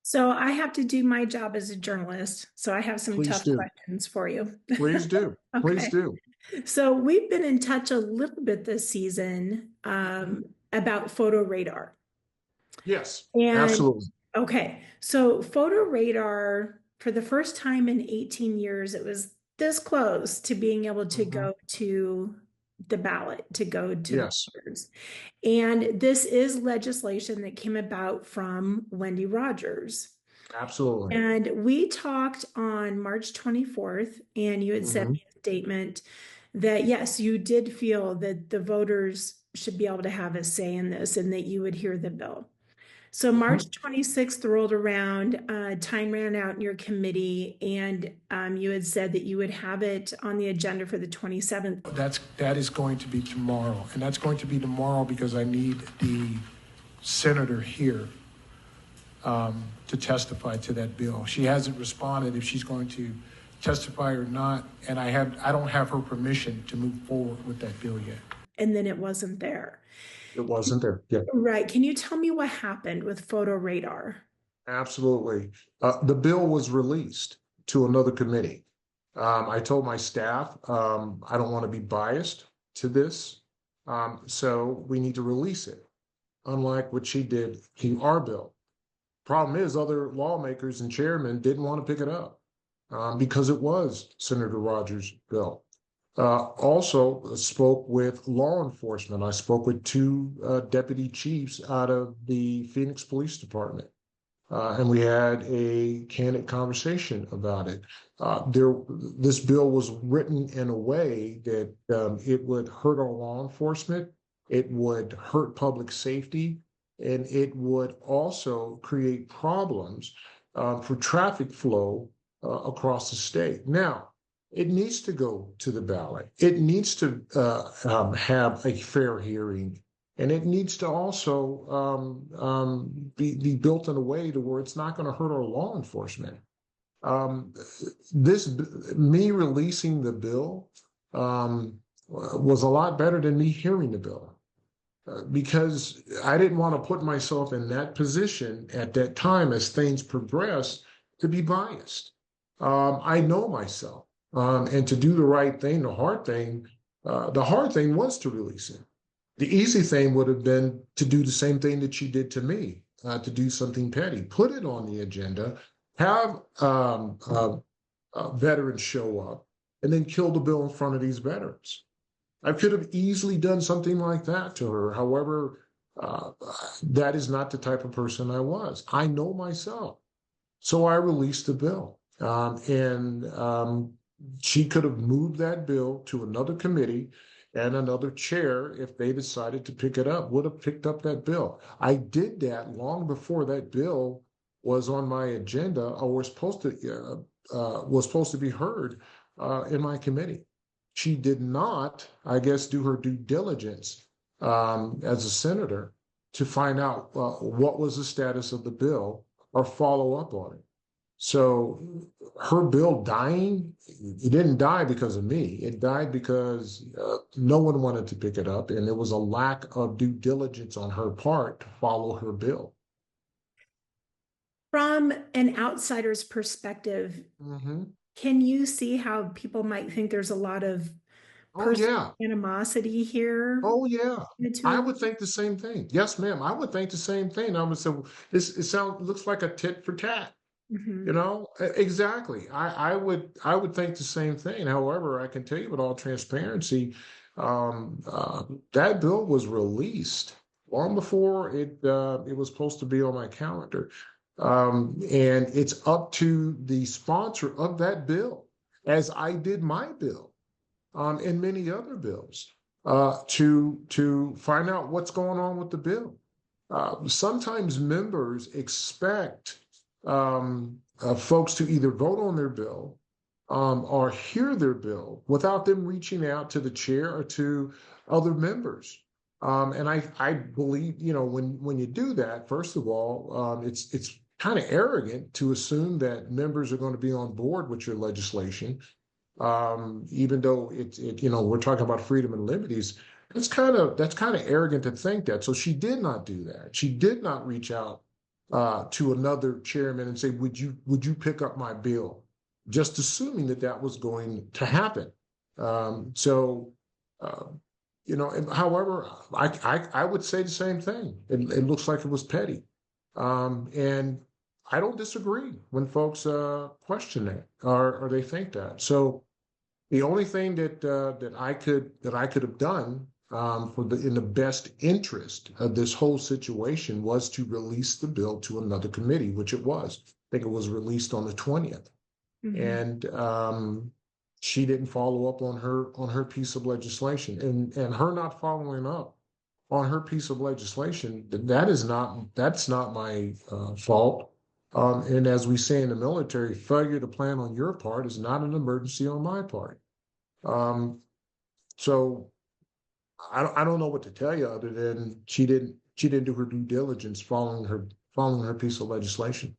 So I have to do my job as a journalist. So I have some Please tough do. questions for you. Please do. Please Okay. do. So we've been in touch a little bit this season Mhm. about photo radar. Yes, And absolutely. okay, so photo radar, for the first time in 18 years, it was this close to being able to Mhm. go to the ballot, to go to the Yes, voters. And this is legislation that came about from Wendy Rogers. absolutely. And we talked on March 24th, and you had sent Mhm. me a statement that yes, you did feel that the voters should be able to have a say in this and that you would hear the bill. So March Mhm. 26th rolled around, time ran out in your committee, and you had said that you would have it on the agenda for the 27th. That is going to be tomorrow, and that's going to be tomorrow because I need the senator here to testify to that bill. She hasn't responded if she's going to testify or not, and I don't have her permission to move forward with that bill yet. And then it wasn't there. It wasn't there. Yeah, Right. Can you tell me what happened with photo radar? absolutely. The bill was released to another committee. I told my staff, I don't want to be biased to this, so we need to release it, unlike what she did to our bill. Problem is, other lawmakers and chairmen didn't want to pick it up because it was Senator Rogers' bill. Also spoke with law enforcement. I spoke with two deputy chiefs out of the Phoenix Police Department, and we had a candid conversation about it. This bill was written in a way that it would hurt our law enforcement, it would hurt public safety, and it would also create problems for traffic flow across the state. Now, it needs to go to the ballot. It needs to have a fair hearing, and it needs to also be built in a way to where it's not going to hurt our law enforcement. Um, this Me releasing the bill was a lot better than me hearing the bill because I didn't want to put myself in that position at that time as things progress to be biased. I know myself, and to do the right thing, the hard thing was to release it. The easy thing would have been to do the same thing that she did to me, to do something petty, put it on the agenda, have veterans show up, and then kill the bill in front of these veterans. I could have easily done something like that to her. However, uh, that is not the type of person I was. I know myself. So I released the bill. And she could have moved that bill to another committee, and another chair, if they decided to pick it up, would have picked up that bill. I did that long before that bill was on my agenda or was supposed to be heard in my committee. She did not, I guess, do her due diligence as a senator to find out what was the status of the bill or follow up on it. So her bill dying, it didn't die because of me. It died because no one wanted to pick it up, and there was a lack of due diligence on her part to follow her bill. From an outsider's perspective, Hmm. can you see how people might think there's a lot of Oh personal yeah. animosity here Oh yeah. between the two I of would you? think the same thing. Yes, ma'am. I would think the same thing. I would say, well, this it sounds looks like a tit for tat. You Mhm. know, exactly. I would think the same thing. However, I can tell you with all transparency, that bill was released long before it was supposed to be on my calendar, and it's up to the sponsor of that bill, as I did my bill, and many other bills, to find out what's going on with the bill. Sometimes members expect folks to either vote on their bill or hear their bill without them reaching out to the chair or to other members. And I believe, when you do that, first of all, it's kind of arrogant to assume that members are going to be on board with your legislation, even though we're talking about freedom and liberties. That's kind of arrogant to think that. So she did not do that. She did not reach out to another chairman and say, would you pick up my bill? Just assuming that that was going to happen. So, however, I would say the same thing. It looks like it was petty. And I don't disagree when folks question that or they think that. So the only thing that I could have done in the best interest of this whole situation was to release the bill to another committee, which it was. I think it was released on the 20th, and she didn't follow up on her piece of legislation, and her not following up on her piece of legislation, that's not my fault. And as we say in the military, failure to plan on your part is not an emergency on my part. So I don't know what to tell you other than she didn't do her due diligence following her piece of legislation.